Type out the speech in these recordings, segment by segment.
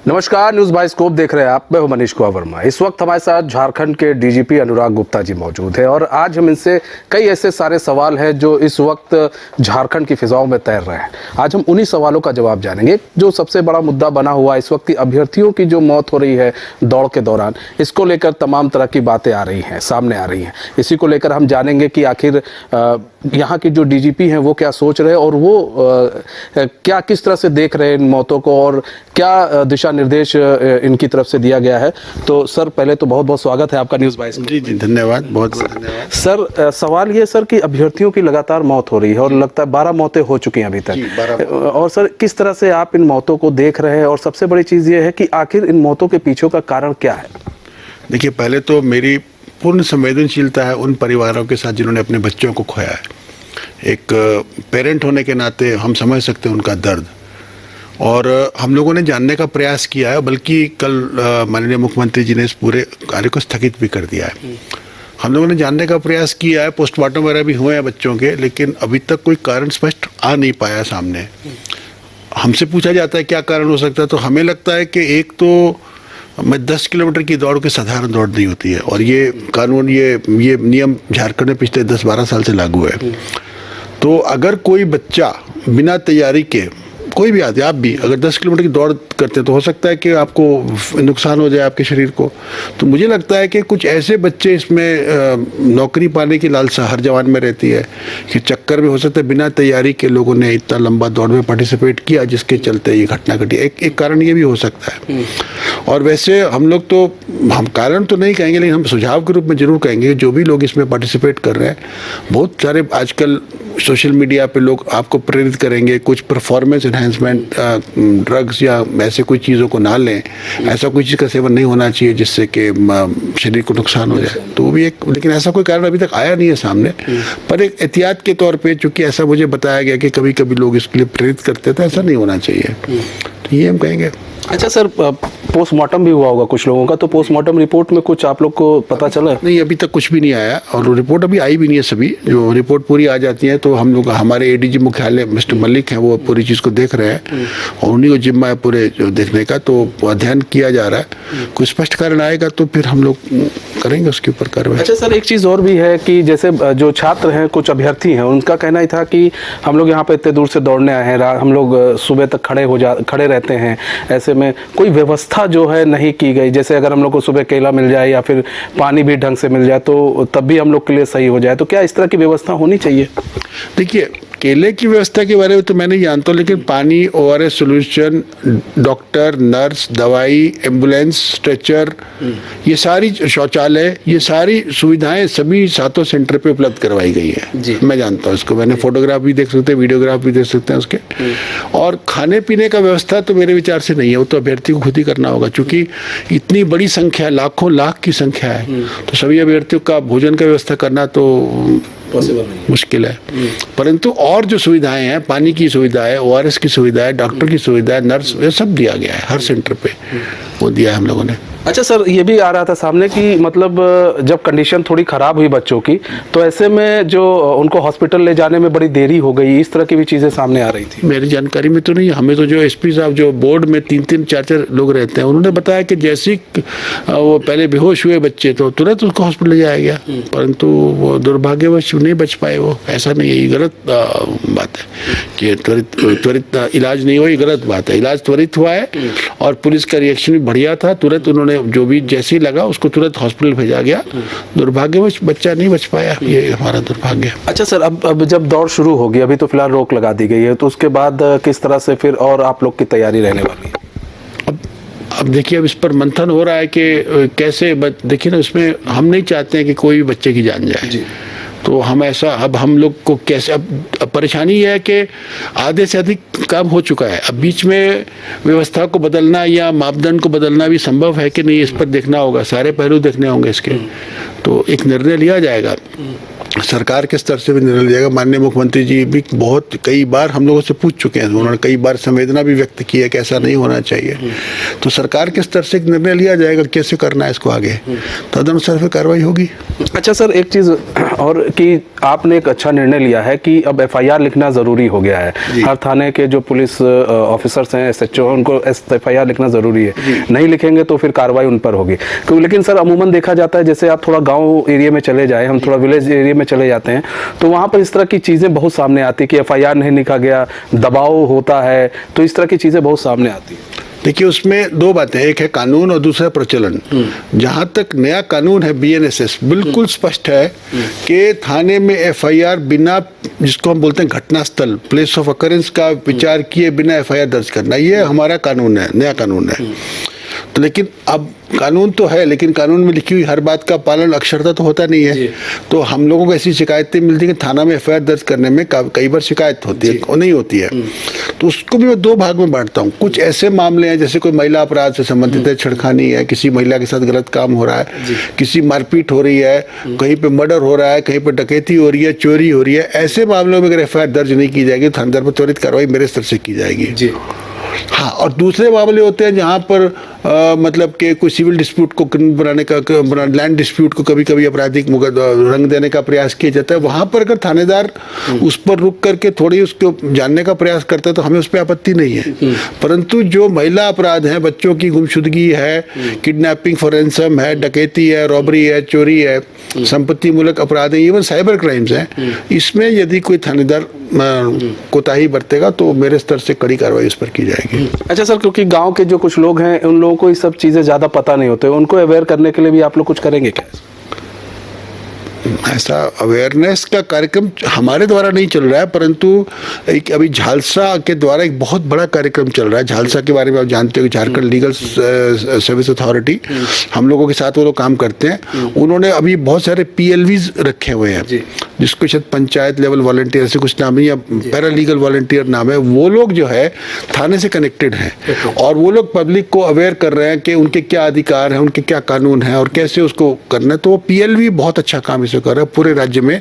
नमस्कार, news bioscope देख रहे हैं आप। मैं हूं मनीष कुमार वर्मा। इस वक्त हमारे साथ झारखंड के डीजीपी अनुराग गुप्ता जी मौजूद हैं और आज हम इनसे कई ऐसे सारे सवाल हैं जो इस वक्त झारखंड की फिजाओं में तैर रहे हैं। आज हम उन्हीं सवालों का जवाब जानेंगे। जो सबसे बड़ा मुद्दा बना हुआ है इस वक्त की अभ्यर्थियों की जो मौत हो रही है दौड़ के दौरान, इसको लेकर तमाम तरह की बातें आ रही हैं, सामने आ रही हैं। इसी को लेकर हम जानेंगे कि आखिर यहाँ के जो डीजीपी हैं वो क्या सोच रहे हैं और वो क्या किस तरह से देख रहे हैं इन मौतों को और क्या दिशा निर्देश इनकी तरफ से दिया गया है। तो सर, पहले तो बहुत बहुत स्वागत है आपका न्यूज़ बाइस्कोप। जी जी, धन्यवाद, बहुत बहुत धन्यवाद। सर, सवाल ये सर कि अभ्यर्थियों की लगातार मौत हो रही है और लगता है 12 मौतें हो चुकी हैं अभी तक। और सर, किस तरह से आप इन मौतों को देख रहे हैं और सबसे बड़ी चीज़ ये है कि आखिर इन मौतों के पीछे का कारण क्या है? देखिए, पहले तो मेरी पूर्ण संवेदनशीलता है उन परिवारों के साथ जिन्होंने अपने बच्चों को खोया है। एक पेरेंट होने के नाते हम समझ सकते हैं उनका दर्द, और हम लोगों ने जानने का प्रयास किया है, बल्कि कल माननीय मुख्यमंत्री जी ने इस पूरे कार्य को स्थगित भी कर दिया है। हम लोगों ने जानने का प्रयास किया है, पोस्टमार्टम वगैरह भी हुए हैं बच्चों के, लेकिन अभी तक कोई कारण स्पष्ट आ नहीं पाया सामने। हमसे पूछा जाता है क्या कारण हो सकता है, तो हमें लगता है कि एक तो मैं 10 किलोमीटर की दौड़ की साधारण दौड़ नहीं होती है, और ये कानून ये नियम झारखंड में पिछले 10-12 साल से लागू है। तो अगर कोई बच्चा बिना तैयारी के, कोई भी आदमी, आप भी अगर 10 किलोमीटर की दौड़ करते हैं तो हो सकता है कि आपको नुकसान हो जाए आपके शरीर को। तो मुझे लगता है कि कुछ ऐसे बच्चे इसमें नौकरी पाने की लालसा हर जवान में रहती है कि चक्कर में हो सकता है बिना तैयारी के लोगों ने इतना लंबा दौड़ में पार्टिसिपेट किया, जिसके चलते ये घटना घटी। एक कारण ये भी हो सकता है। और वैसे हम लोग तो, हम कारण तो नहीं कहेंगे, लेकिन हम सुझाव के रूप में जरूर कहेंगे जो भी लोग इसमें पार्टिसिपेट कर रहे हैं, बहुत सारे आजकल सोशल मीडिया पे लोग आपको प्रेरित करेंगे कुछ परफॉर्मेंस एनहांसमेंट ड्रग्स या ऐसे कोई चीज़ों को ना लें, ऐसा कोई चीज़ का सेवन नहीं होना चाहिए जिससे कि शरीर को नुकसान हो जाए। तो वो भी एक, लेकिन ऐसा कोई कारण अभी तक आया नहीं है सामने। पर एक एहतियात के तौर पे, चूंकि ऐसा मुझे बताया गया कि कभी कभी लोग इसके लिए प्रेरित करते थे, ऐसा नहीं होना चाहिए, तो ये हम कहेंगे। अच्छा सर, पोस्टमार्टम भी हुआ होगा कुछ लोगों का, तो पोस्टमार्टम रिपोर्ट में कुछ आप लोग को पता चला? नहीं, अभी तक कुछ भी नहीं आया, और रिपोर्ट अभी आई भी नहीं है। सभी जो रिपोर्ट पूरी आ जाती है तो हम लोग, हमारे एडीजी मुख्यालय मिस्टर मलिक हैं, वो पूरी चीज़ को देख रहे हैं और उन्हीं को जिम्मा है पूरे देखने का, तो अध्ययन किया जा रहा है। कुछ स्पष्ट कारण आएगा तो फिर हम लोग करेंगे उसके ऊपर कार्रवाई। अच्छा सर, एक चीज़ और भी है कि जैसे जो छात्र हैं, कुछ अभ्यर्थी हैं, उनका कहना ही था कि हम लोग यहाँ पे इतने दूर से दौड़ने आए हैं, हम लोग सुबह तक खड़े रहते हैं, ऐसे में कोई व्यवस्था जो है नहीं की गई। जैसे अगर हम लोग को सुबह केला मिल जाए या फिर पानी भी ढंग से मिल जाए तो तब भी हम लोग के लिए सही हो जाए। तो क्या इस तरह की व्यवस्था होनी चाहिए? देखिए, केले की व्यवस्था के बारे में तो मैं नहीं जानता हूँ, लेकिन पानी, ORS सोल्यूशन, डॉक्टर, नर्स, दवाई, एम्बुलेंस, स्ट्रेचर, ये सारी, शौचालय, ये सारी सुविधाएं सभी 7 सेंटर पे उपलब्ध करवाई गई है। मैं जानता हूँ इसको, मैंने फोटोग्राफ भी देख सकते हैं, वीडियोग्राफ भी देख सकते हैं उसके। और खाने पीने का व्यवस्था तो मेरे विचार से नहीं है, वो तो अभ्यर्थी को खुद ही करना होगा, क्योंकि इतनी बड़ी संख्या, लाखों लाख की संख्या है, तो सभी अभ्यर्थियों का भोजन का व्यवस्था करना तो मुश्किल है। परंतु और जो सुविधाएं हैं, पानी की सुविधा है, ORS की सुविधा है, डॉक्टर की सुविधा है, नर्स, ये सब दिया गया है हर सेंटर पे, वो दिया है हम लोगों ने। अच्छा सर, ये भी आ रहा था सामने कि मतलब जब कंडीशन थोड़ी ख़राब हुई बच्चों की, तो ऐसे में जो उनको हॉस्पिटल ले जाने में बड़ी देरी हो गई, इस तरह की भी चीज़ें सामने आ रही थी। मेरी जानकारी में तो नहीं, हमें तो जो SP साहब जो बोर्ड में 3-3, 4-4 लोग रहते हैं, उन्होंने बताया कि जैसे ही वो पहले बेहोश हुए बच्चे तो तुरंत उसको हॉस्पिटल ले जाया गया, परंतु वो दुर्भाग्यवश नहीं बच पाए। वो ऐसा नहीं है, ये गलत बात है कि त्वरित इलाज नहीं हुआ, ये गलत बात है। इलाज त्वरित हुआ है और पुलिस का रिएक्शन भी बढ़िया था, तुरंत उन्होंने जो भी जैसे ही लगा उसको तुरंत हॉस्पिटल भेजा गया। दुर्भाग्यवश बच्चा नहीं बच पाया, ये हमारा दुर्भाग्य है। अच्छा सर, अब जब दौड़ शुरू होगी, अभी तो फिलहाल रोक लगा दी गई है, तो उसके बाद किस तरह से फिर और आप लोग की तैयारी रहने वाली है? अब देखिए, अब इस पर मंथन हो रहा है कि कैसे, देखिए ना, उसमें हम नहीं चाहते हैं कि कोई भी बच्चे की जान जाए। तो हम ऐसा, अब हम लोग को कैसे, अब परेशानी यह है कि आधे से अधिक काम हो चुका है। अब बीच में व्यवस्था को बदलना या मापदंड को बदलना भी संभव है कि नहीं, इस पर देखना होगा, सारे पहलू देखने होंगे इसके। तो एक निर्णय लिया जाएगा सरकार के स्तर से भी निर्णय लिया जाएगा। माननीय मुख्यमंत्री जी भी बहुत कई बार हम लोगों से पूछ चुके हैं, उन्होंने कई बार संवेदना भी व्यक्त की है कि ऐसा नहीं होना चाहिए। तो सरकार के स्तर से एक निर्णय लिया जाएगा कैसे करना है इसको आगे, तदनुसार फिर कार्रवाई होगी। अच्छा सर, एक चीज़ और कि आपने एक अच्छा निर्णय लिया है कि अब एफआईआर लिखना ज़रूरी हो गया है। हर थाने के जो पुलिस ऑफिसर्स हैं, एसएचओ, उनको एफआईआर लिखना ज़रूरी है। नहीं लिखेंगे तो फिर कार्रवाई उन पर होगी। लेकिन सर अमूमन देखा जाता है, जैसे आप थोड़ा गाँव एरिया में चले जाए, हम थोड़ा विलेज एरिया में चले जाते हैं, तो वहाँ पर इस तरह की चीज़ें बहुत सामने आती है कि एफआईआर नहीं लिखा गया, दबाव होता है, तो इस तरह की चीज़ें बहुत सामने आती है। देखिए, उसमें दो बातें, एक है कानून और दूसरा प्रचलन। जहां तक नया कानून है बीएनएसएस, बिल्कुल स्पष्ट है कि थाने में एफआईआर बिना, जिसको हम बोलते हैं घटनास्थल, प्लेस ऑफ अकरेंस का विचार किए बिना एफआईआर दर्ज करना, ये हमारा कानून है, नया कानून है। तो लेकिन अब कानून तो है, लेकिन कानून में लिखी हुई हर बात का पालन अक्षरता तो होता नहीं है। तो हम लोगों को ऐसी शिकायतें मिलती हैं कि थाना में एफआईआर दर्ज करने में कई बार शिकायत होती है और नहीं होती है। तो उसको भी मैं दो भाग में बांटता हूँ। कुछ ऐसे मामले हैं जैसे कोई महिला अपराध से संबंधित है, छेड़खानी है, किसी महिला के साथ गलत काम हो रहा है, किसी मारपीट हो रही है, कहीं पे मर्डर हो रहा है, कहीं पे डकैती हो रही है, चोरी हो रही है, ऐसे मामलों में अगर एफआईआर दर्ज नहीं की जाएगी तो थानेदार पर त्वरित कार्रवाई मेरे स्तर से की जाएगी। हाँ, और दूसरे मामले होते हैं जहाँ पर मतलब कि कोई सिविल डिस्प्यूट को बनाने का, लैंड डिस्प्यूट को कभी कभी आपराधिक रंग देने का प्रयास किया जाता है। वहाँ पर अगर थानेदार उस पर रुक करके थोड़ी उसको जानने का प्रयास करता है तो हमें उस पर आपत्ति नहीं है। परंतु जो महिला अपराध हैं, बच्चों की गुमशुदगी है, किडनैपिंग फॉर रैंसम है, डकैती है, रॉबरी है, चोरी है, संपत्ति मूलक अपराध है, इवन साइबर क्राइम्स हैं, इसमें यदि कोई थानेदार कोताही बरतेगा तो मेरे स्तर से कड़ी कार्रवाई उस पर की जाएगी। अच्छा सर, क्योंकि गांव के जो कुछ लोग हैं, उन लोगों को ये सब चीजें ज्यादा पता नहीं होते, उनको अवेयर करने के लिए भी आप लोग कुछ करेंगे क्या? ऐसा अवेयरनेस का कार्यक्रम हमारे द्वारा नहीं चल रहा है, परंतु एक अभी झालसा के द्वारा एक बहुत बड़ा कार्यक्रम चल रहा है। झालसा के बारे में आप जानते हो कि झारखंड लीगल सर्विस अथॉरिटी, हम लोगों के साथ वो लोग काम करते हैं। उन्होंने अभी बहुत सारे पीएलवीज रखे हुए हैं, जिसको शायद पंचायत लेवल वॉलंटियर से कुछ नाम है या पैरा लीगल वॉलंटियर नाम है। वो लोग जो है थाने से कनेक्टेड हैं और वो लोग पब्लिक को अवेयर कर रहे हैं कि उनके क्या अधिकार हैं, उनके क्या कानून हैं और कैसे उसको करना है। तो वो पीएलवी बहुत अच्छा काम इसे कर रहा है पूरे राज्य में।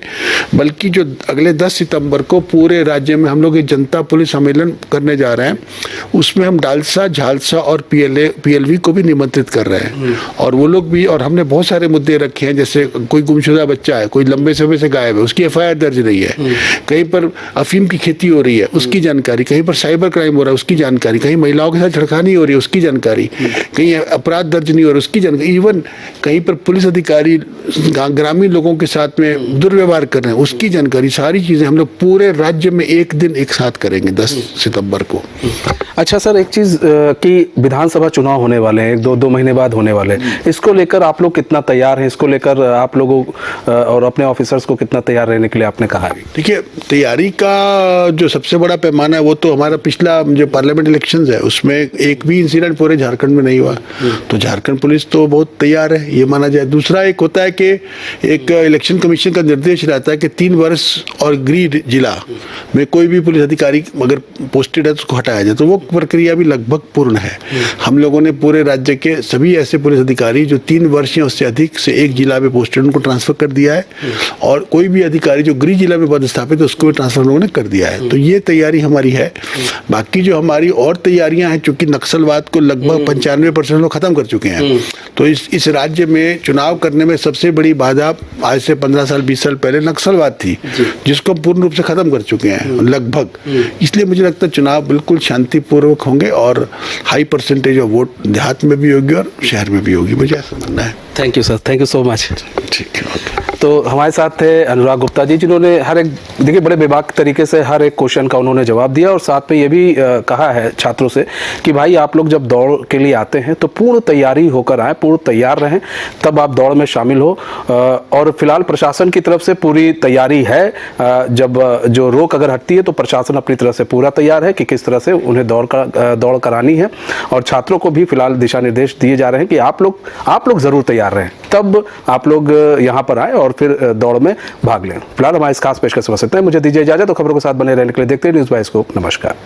बल्कि जो अगले 10 सितंबर को पूरे राज्य में हम लोग एक जनता पुलिस सम्मेलन करने जा रहे हैं, उसमें हम डालसा, झालसा और पीएलवी को भी निमंत्रित कर रहे हैं। और वो लोग भी, और हमने बहुत सारे मुद्दे रखे हैं, जैसे कोई गुमशुदा बच्चा है, कोई लंबे समय से गायब है, उसकी एफआईआर दर्ज नहीं है, कहीं पर अफीम की खेती हो रही है उसकी जानकारी, कहीं पर साइबर क्राइम हो रहा है उसकी जानकारी, कहीं महिलाओं के साथ छेड़खानी हो रही है उसकी जानकारी, कहीं अपराध दर्ज नहीं हो रहा उसकी जानकारी, इवन कहीं पर पुलिस अधिकारी ग्रामीण लोगों के साथ में दुर्व्यवहार कर रहे हैं उसकी जानकारी, सारी चीजें हम लोग पूरे राज्य में एक दिन एक साथ करेंगे 10 सितंबर को। अच्छा सर, एक चीज कि विधानसभा चुनाव होने वाले हैं, 2 महीने बाद होने वाले हैं, इसको लेकर आप लोग कितना तैयार हैं? इसको लेकर आप लोगों और अपने ऑफिसर्स को कितना तैयार रहने के लिए आपने कहा है? देखिए, तैयारी का जो सबसे बड़ा पैमाना है वो तो हमारा पिछला जो पार्लियामेंट इलेक्शंस है उसमें एक भी इंसिडेंट पूरे झारखंड में नहीं हुआ। तो झारखंड पुलिस तो बहुत तैयार है, ये माना जाए। दूसरा एक होता है कि एक इलेक्शन कमीशन का निर्देश रहता है कि 3 वर्ष और गृह जिला में कोई भी पुलिस अधिकारी अगर पोस्टेड है तो उसको हटाया जाए। तो वो प्रक्रिया भी लगभग पूर्ण है। हम लोगों ने पूरे राज्य के सभी ऐसे पुलिस अधिकारी जो 3 वर्ष या उससे अधिक से एक जिला में पोस्टेड, उनको ट्रांसफर कर दिया है। और कोई भी अधिकारी जो गृह जिला में पदस्थापित है उसको भी ट्रांसफर लोगों ने कर दिया है। तो ये तैयारी हमारी है। बाकी जो हमारी और तैयारियां हैं, चूंकि नक्सलवाद को लगभग 95% लोग खत्म कर चुके हैं, तो इस राज्य में चुनाव करने में सबसे बड़ी बाधा आज से 15 साल 20 साल पहले नक्सलवाद थी, जिसको पूर्ण रूप से खत्म कर चुके हैं लगभग। इसलिए मुझे लगता है चुनाव बिल्कुल शांतिपूर्वक होंगे और हाई परसेंटेज ऑफ वोट देहात में भी होगी और शहर में भी होगी, मुझे ऐसा मानना है। Thank you sir, thank you so much. ठीक है, ओके। तो हमारे साथ थे अनुराग गुप्ता जी, जिन्होंने हर एक, देखिए बड़े बेबाक तरीके से हर एक क्वेश्चन का उन्होंने जवाब दिया और साथ में ये भी कहा है छात्रों से कि भाई आप लोग जब दौड़ के लिए आते हैं तो पूर्ण तैयारी होकर आए, पूर्ण तैयार रहें, तब आप दौड़ में शामिल हो। और फिलहाल प्रशासन की तरफ से पूरी तैयारी है। जब जो रोक अगर हटती है तो प्रशासन अपनी तरफ से पूरा तैयार है कि किस तरह से उन्हें दौड़ करानी है। और छात्रों को भी फिलहाल दिशा निर्देश दिए जा रहे हैं कि आप लोग जरूर तैयार रहें, तब आप लोग यहाँ पर आए और फिर दौड़ में भाग लें। फिलहाल हमारे इस खास पेशकश से मुझे दीजिए इजाजत। तो खबरों के साथ बने रहने के लिए देखते हैं न्यूज़ बाय स्कोप। नमस्कार।